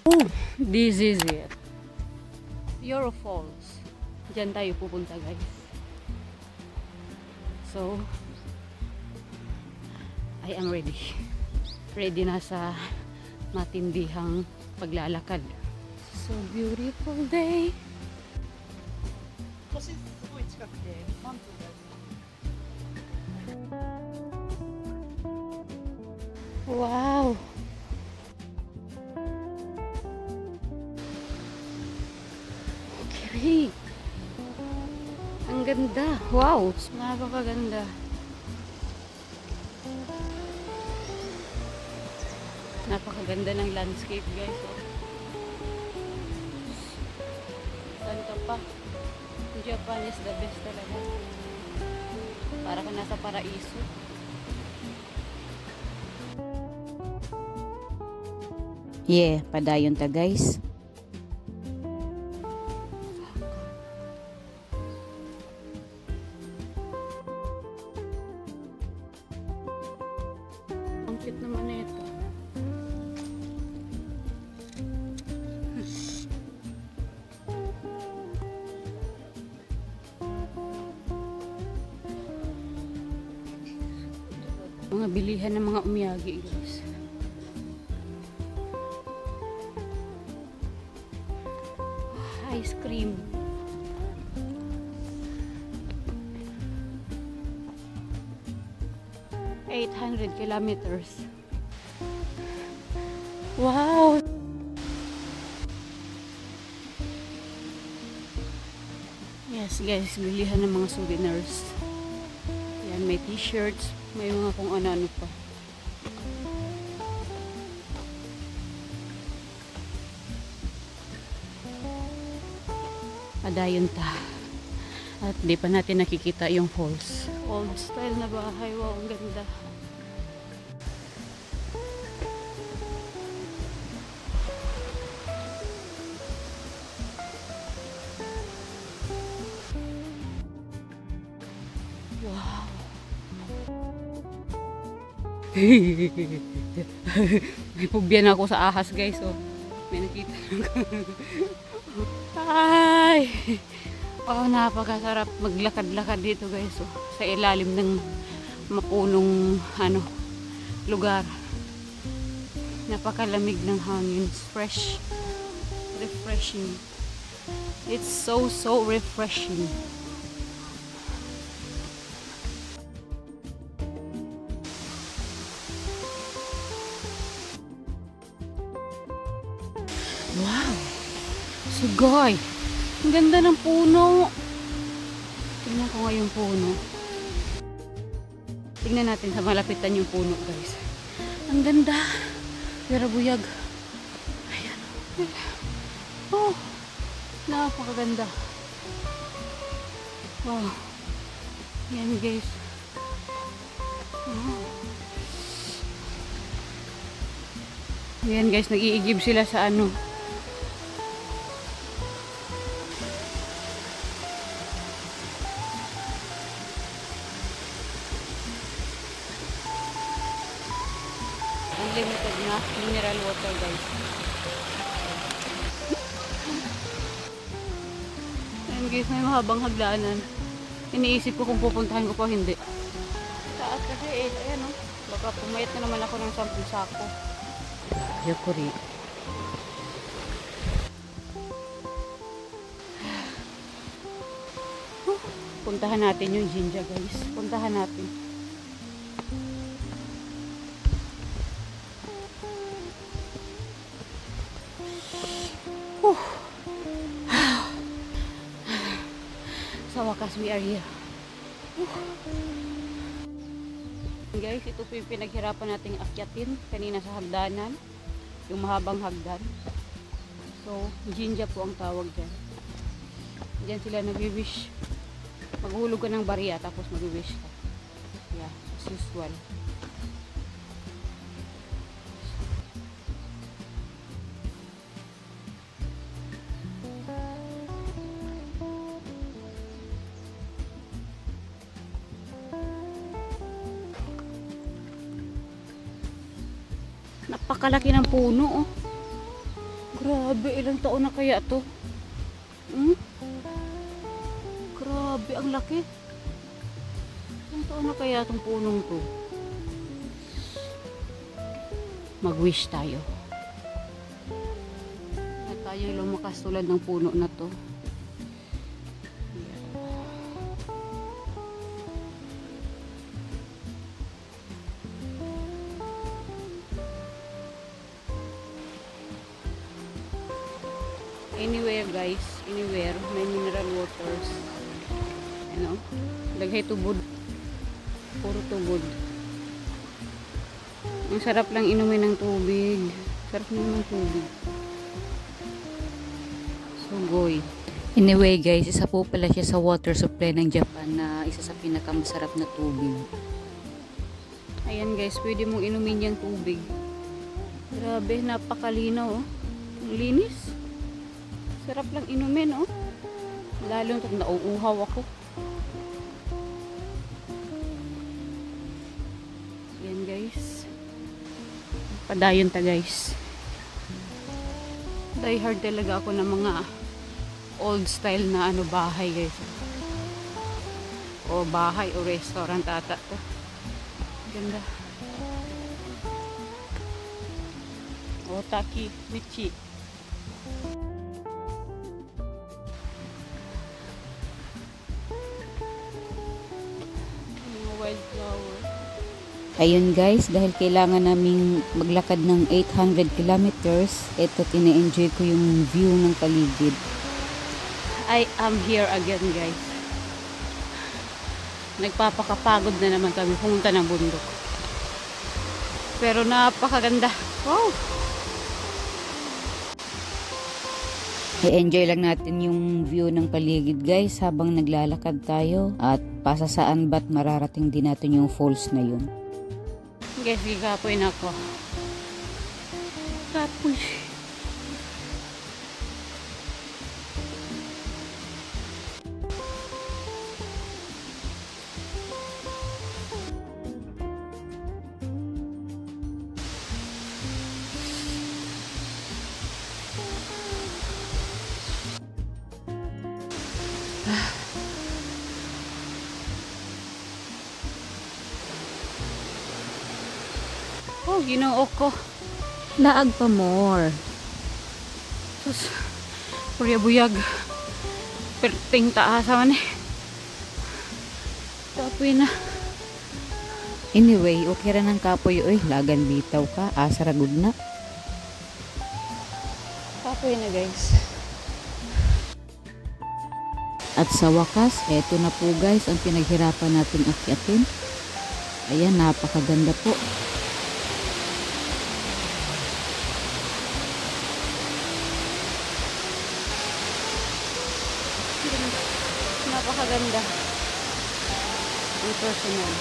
Oh, this is it. Euro Falls. Diyan tayo pupunta, guys. So, I am ready. Ready na sa matindihang paglalakad. So beautiful day. Wow. Okay. Ang ganda. Wow. Napakaganda. Napakaganda ng landscape, guys. Oh. Saan ka pa? Japan is the best talaga. Para ka nasa paraiso. Yeah, padayon ta guys. Ang cute naman na ito. Mga bilihan ng mga umyagi, guys. Ice cream. $800 kilometers. Wow! Yes, guys, bilihan ng mga souvenirs. Yan, may t-shirts, may mga kung ano-ano pa. Padayon ta. At di pa natin nakikita yung falls. Old style na bahay. Wow, ang ganda. Wow. May pubyan ako sa ahas, guys. Oh. May nakita. Ay! Oh, napakasarap maglakad-lakad dito, guys. Oh, sa ilalim ng mapunong lugar. Napakalamig ng hangin. Fresh. Refreshing. It's so refreshing. Wow! Sugay! Ang ganda ng puno. Tingnan ko nga yung puno. Tingnan natin sa malapitan yung puno, guys. Ang ganda. Pero buyag. Ayan. Oh. Napakaganda. Wow. Yan, guys. Oh. Ayan, guys. Nag-iigib sila sa ano. Unlimited na mineral water, guys. Ayan, guys, may mahabang hagdanan. Iniisip ko kung pupuntahan ko pa hindi. Taas kasi ayan, oh. Baka pumayat na naman ako ng 10 sako. Yukuri. Puntahan natin yung Jinja, guys. Puntahan natin. Sa wakas, we are here. Guys, ito po yung pinaghirapan nating akyatin kanina sa hagdanan. Yung mahabang hagdan. So, Jinja po ang tawag dyan. Diyan sila nag-wish. Maghulog ka ng bariya tapos mag-wish ka. Yeah, as usual. Napakalaki ng puno, oh. Grabe, ilang taon na kaya to? Hmm? Grabe, ang laki. Ilang taon na kaya tong punong to? Mag-wish tayo. Na tayo lumakas tulad ng puno na to. Anywhere guys, anywhere may mineral waters. Ano? Daghay tubod. Puro tubod. Ang sarap lang inumin ng tubig. Sarap naman ng tubig. Sugoy. Anyway guys, isa po pala siya sa water supply ng Japan na isa sa pinakamasarap na tubig. Ayan guys, pwede mong inumin yung tubig. Grabe, napakalinaw oh. Ang linis. Sarap lang inumin oh. Lalo na nauuhaw ako. Ayan guys. Padayon ta guys. Die hard talaga ako ng mga old style na ano bahay guys. O bahay o restaurant ata to. Ganda. Otaki Michi. Mga wildflower. Ayun guys, dahil kailangan naming maglakad ng 800 kilometers, eto tine-enjoy ko yung view ng paligid. I am here again guys. Nagpapakapagod na naman kami pumunta ng bundok. Pero napakaganda. Wow! I-enjoy lang natin yung view ng paligid guys habang naglalakad tayo at pasasaan ba't mararating din natin yung falls na yun. Guys, gigapoy na ako. Kapoy. Oh, ginoo ko. Laag pa more. Sus, purya buyag. Perting taasa man eh. Kapoy na. Anyway, okay ra ng kapoy oy, lagan bitaw ka, asa ra gud na. Kapoy na guys. At sa wakas, eto na po guys ang pinaghirapan nating akyatin. Ayan, napakaganda po. Napakaganda. Ang personal.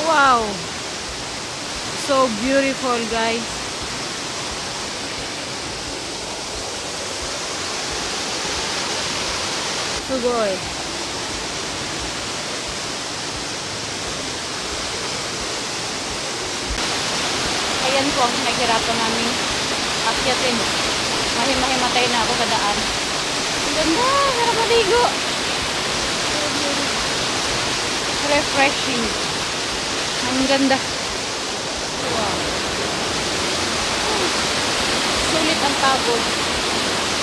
Wow! So beautiful guys. Sugoy. Ayan po ang pinaghirapan namin akyatin. Mahimatay na ako sa daan. Ang ganda! Sarap maligo! Refreshing. Ang ganda. Wow. Sulit ang pagod.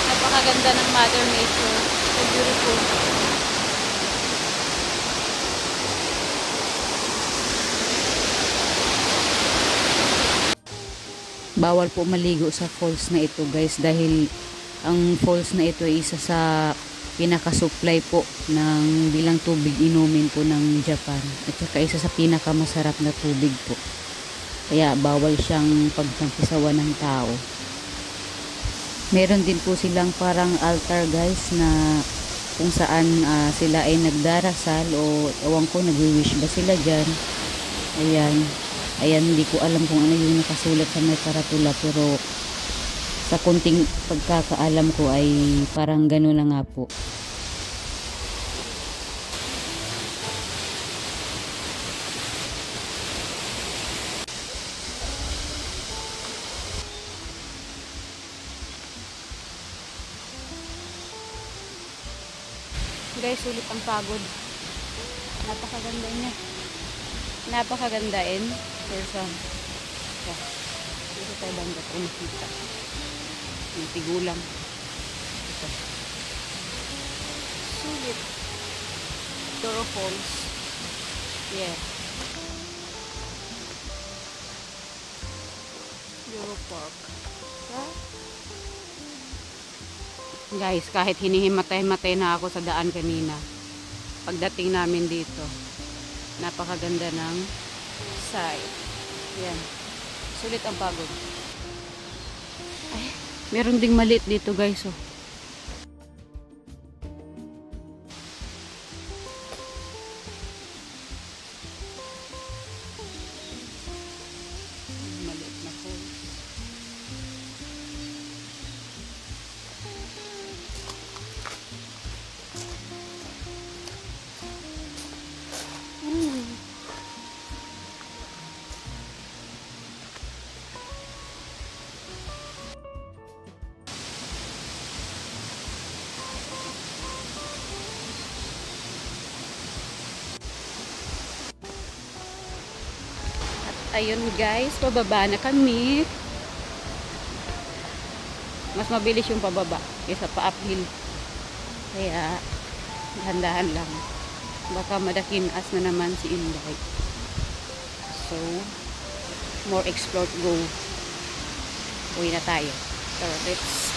Napakaganda ng Mother Nature. So beautiful. Bawal po maligo sa falls na ito guys dahil ang falls na ito ay isa sa pinaka-supply po ng bilang tubig inumin po ng Japan at saka isa sa pinakamasarap na tubig po. Kaya bawal siyang pagtampisawan ng tao. Meron din po silang parang altar guys na kung saan sila ay nagdarasal o ewan ko nagwi-wish ba sila dyan. Ayan, hindi ko alam kung ano yung nakasulat sa may karatula pero sa kunting pagkakaalam ko ay parang gano'n na nga po. Guys, sulit ang pagod. Napakaganda niya. Napakagandain. Person. Dito tayo banda ko nakita. Yung tigulang. Ito. Sulit. Toro Falls. Yeah. Euro Park. Guys, kahit hinihimatay-matay na ako sa daan kanina, pagdating namin dito, napakaganda ng site. Yan. Sulit ang pagod. Ay, meron ding maliit dito guys. Oh. Maliit na po. Ayun guys, pababa na kami. Mas mabilis yung pababa kaysa pa uphill. Kaya dahan-dahan lang. Baka madakinas na naman si Inday. So, more explore to go. Uwi na tayo. Tara, let's